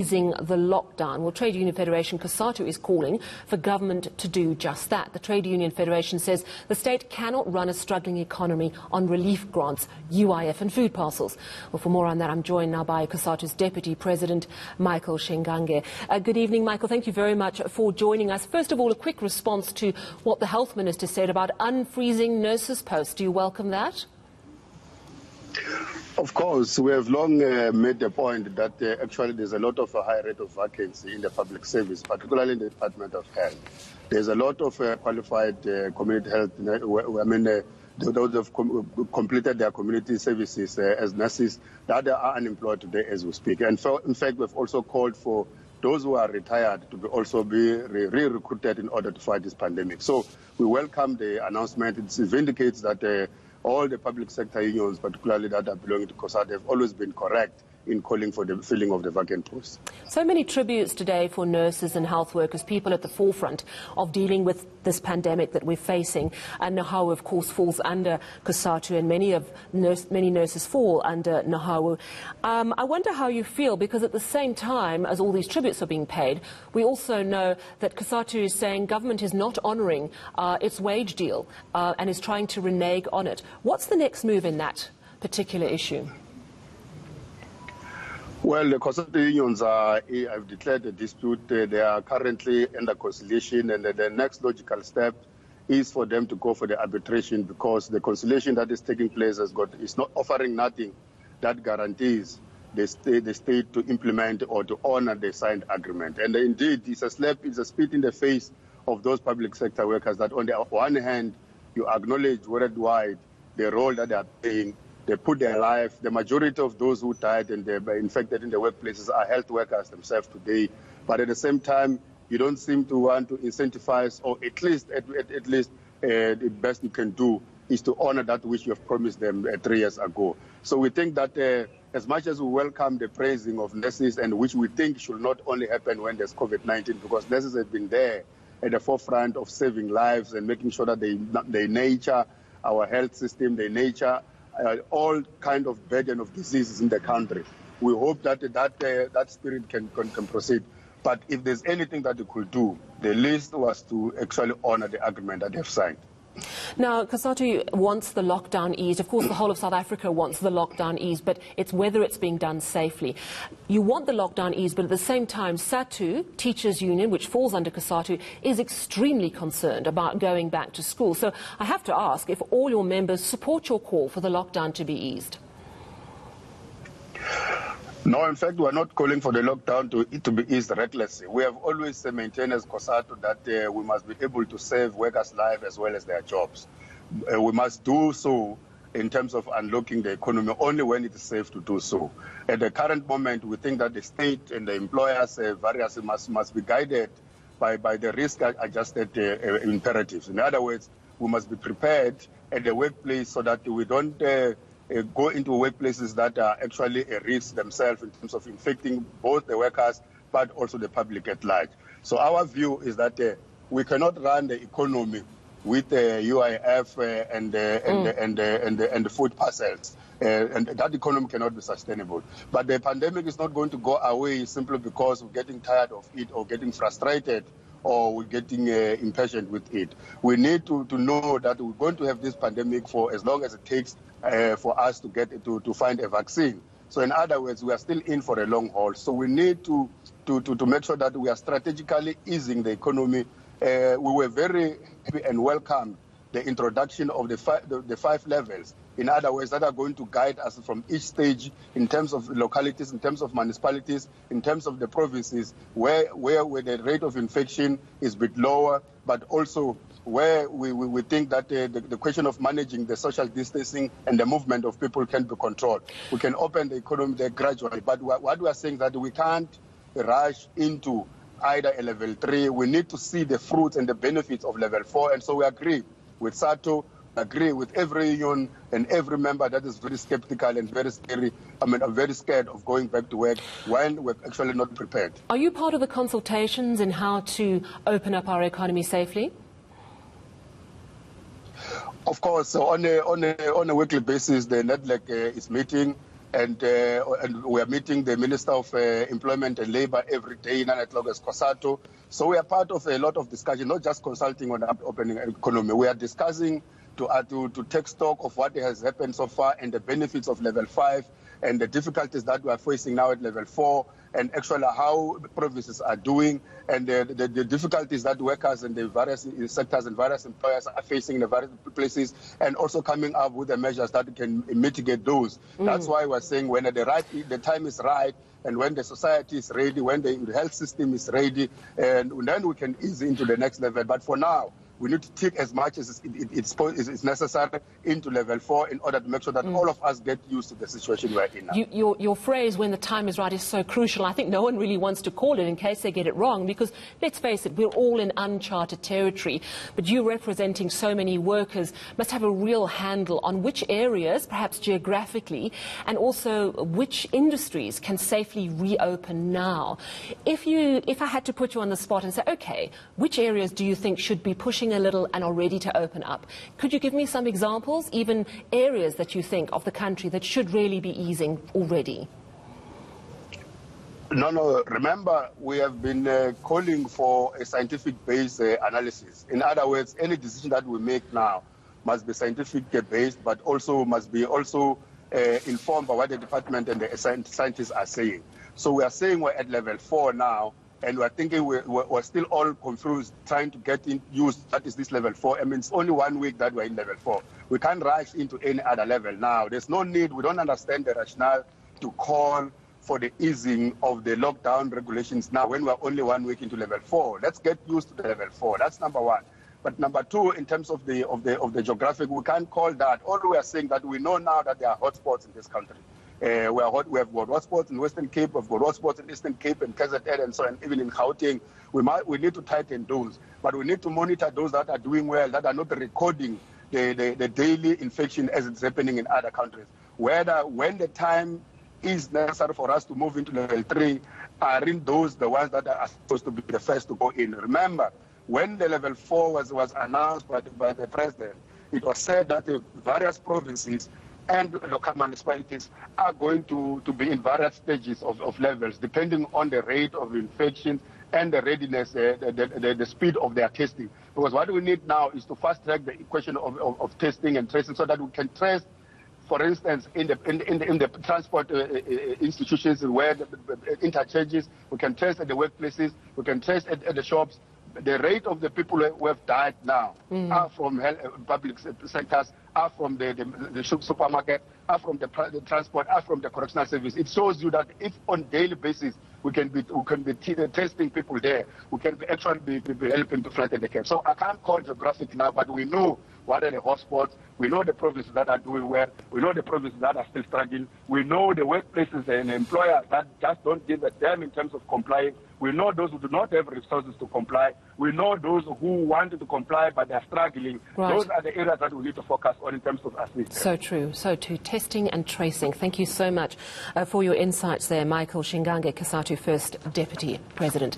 easing the lockdown. Well, Trade Union Federation Cosatu is calling for government to do just that. The Trade Union Federation says the state cannot run a struggling economy on relief grants, UIF and food parcels. Well, for more on that, I'm joined now by Cosatu's Deputy President, Michael Shengange. Good evening, Michael. Thank you very much for joining us. First of all, a quick response to what the Health Minister said about unfreezing nurses' posts. Do you welcome that? Of course, we have long made the point that actually there's a lot of high rate of vacancy in the public service, particularly in the Department of Health. There's a lot of qualified community health, those have completed their community services as nurses that are unemployed today as we speak. And so, in fact, we've also called for those who are retired to also be re-recruited in order to fight this pandemic. So we welcome the announcement. It vindicates that all the public sector unions, particularly that are belonging to Cosatu, have always been correct in calling for the filling of the vacant posts. So many tributes today for nurses and health workers, people at the forefront of dealing with this pandemic that we're facing. And Nahawu, of course, falls under Cosatu, and many nurses fall under Nahawu. I wonder how you feel, because at the same time as all these tributes are being paid, we also know that Cosatu is saying government is not honouring its wage deal and is trying to renege on it. What's the next move in that particular issue? Well, the Cosatu unions have declared a dispute. They are currently under conciliation, and the next logical step is for them to go for the arbitration, because the conciliation that is taking place is not offering nothing that guarantees the state to implement or to honor the signed agreement. And indeed, it's a spit in the face of those public sector workers that on the one hand, you acknowledge worldwide the role that they are playing. They put their life. The majority of those who died and were infected in the workplaces are health workers themselves today. But at the same time, you don't seem to want to incentivize, or at least the best you can do is to honor that which you have promised them 3 years ago. So we think that as much as we welcome the praising of nurses, and which we think should not only happen when there's COVID-19, because nurses have been there at the forefront of saving lives and making sure that they nurture our health system, they nurture all kind of burden of diseases in the country. We hope that that spirit can proceed. But if there's anything that they could do, the least was to actually honor the agreement that they've signed. Now, Cosatu wants the lockdown eased. Of course, the whole of South Africa wants the lockdown eased, but it's whether it's being done safely. You want the lockdown eased, but at the same time, SATU, Teachers Union, which falls under Cosatu, is extremely concerned about going back to school. So I have to ask if all your members support your call for the lockdown to be eased. No, in fact, we are not calling for the lockdown to be eased recklessly. We have always maintained as Cosatu that we must be able to save workers' lives as well as their jobs. We must do so in terms of unlocking the economy only when it is safe to do so. At the current moment, we think that the state and the employers various must be guided by the risk-adjusted imperatives. In other words, we must be prepared at the workplace so that we don't go into workplaces that are actually a risk themselves in terms of infecting both the workers but also the public at large. So our view is that we cannot run the economy with UIF and the food parcels. And that economy cannot be sustainable. But the pandemic is not going to go away simply because we're getting tired of it or getting frustrated or we're getting impatient with it. We need to know that we're going to have this pandemic for as long as it takes for us to find a vaccine. So in other words, we are still in for a long haul. So we need to make sure that we are strategically easing the economy. We were very happy and welcomed the introduction of the five levels. In other words, that are going to guide us from each stage in terms of localities, in terms of municipalities, in terms of the provinces, where the rate of infection is a bit lower, but also where we think that the question of managing the social distancing and the movement of people can be controlled. We can open the economy there gradually, but what we are saying is that we can't rush into either a level 3. We need to see the fruits and the benefits of level 4, and so we agree with SATU, agree with every union and every member that is very skeptical and very scary. I'm very scared of going back to work when we're actually not prepared. Are you part of the consultations in how to open up our economy safely? Of course, so on a weekly basis, the NEDLEC is meeting. And we are meeting the Minister of Employment and Labour every day, 9 o'clock as Cosatu. So we are part of a lot of discussion, not just consulting on the opening economy. We are discussing to take stock of what has happened so far and the benefits of level 5 and the difficulties that we are facing now at level 4 and actually how provinces are doing and the difficulties that workers in the various sectors and various employers are facing in the various places, and also coming up with the measures that can mitigate those. That's why we're saying when the time is right and when the society is ready, when the health system is ready, and then we can ease into the next level. But for now, we need to take as much as it's necessary into level 4 in order to make sure that all of us get used to the situation we're in now. Your phrase, when the time is right, is so crucial. I think no one really wants to call it in case they get it wrong, because let's face it, we're all in uncharted territory. But you, representing so many workers, must have a real handle on which areas, perhaps geographically, and also which industries can safely reopen now. If I had to put you on the spot and say, okay, which areas do you think should be pushing a little and are ready to open up? Could you give me some examples, even areas that you think of the country that should really be easing already? No, remember, we have been calling for a scientific-based analysis. In other words, any decision that we make now must be scientific-based, but also must be informed by what the department and the scientists are saying. So we are saying we're at level 4 now, and we're thinking we're still all confused, trying to get used. That is this level 4. I mean, it's only 1 week that we're in level 4. We can't rush into any other level now. There's no need. We don't understand the rationale to call for the easing of the lockdown regulations now when we're only 1 week into level 4. Let's get used to the level 4. That's number one. But number two, in terms of the geographic, we can't call that. All we are saying that we know now that there are hotspots in this country. We have got hotspots in Western Cape, we've got hotspots in Eastern Cape and KZN and so on, even in Gauteng. We need to tighten those, but we need to monitor those that are doing well, that are not recording the daily infection as it's happening in other countries. When the time is necessary for us to move into level 3, are in those the ones that are supposed to be the first to go in. Remember, when the level 4 was announced by the president, it was said that the various provinces and local municipalities are going to be in various stages of levels, depending on the rate of infections and the readiness, the speed of their testing. Because what we need now is to fast track the question of testing and tracing, so that we can trace, for instance, in the transport institutions where the interchanges, we can trace at the workplaces, we can trace at the shops. The rate of the people who have died now are from public sectors, are from the supermarket, are from the transport, are from the correctional service. It shows you that if on daily basis we can be testing people there, we can actually be helping to flatten the curve. So I can't call geographic now, but we know what are the hotspots. We know the provinces that are doing well. We know the provinces that are still struggling. We know the workplaces and employers that just don't give a damn in terms of complying. We know those who do not have resources to comply. We know those who want to comply but they're struggling. Right. Those are the areas that we need to focus on in terms of assistance. So true. So too, testing and tracing. Thank you so much for your insights there, Michael Shingange, Cosatu First Deputy President.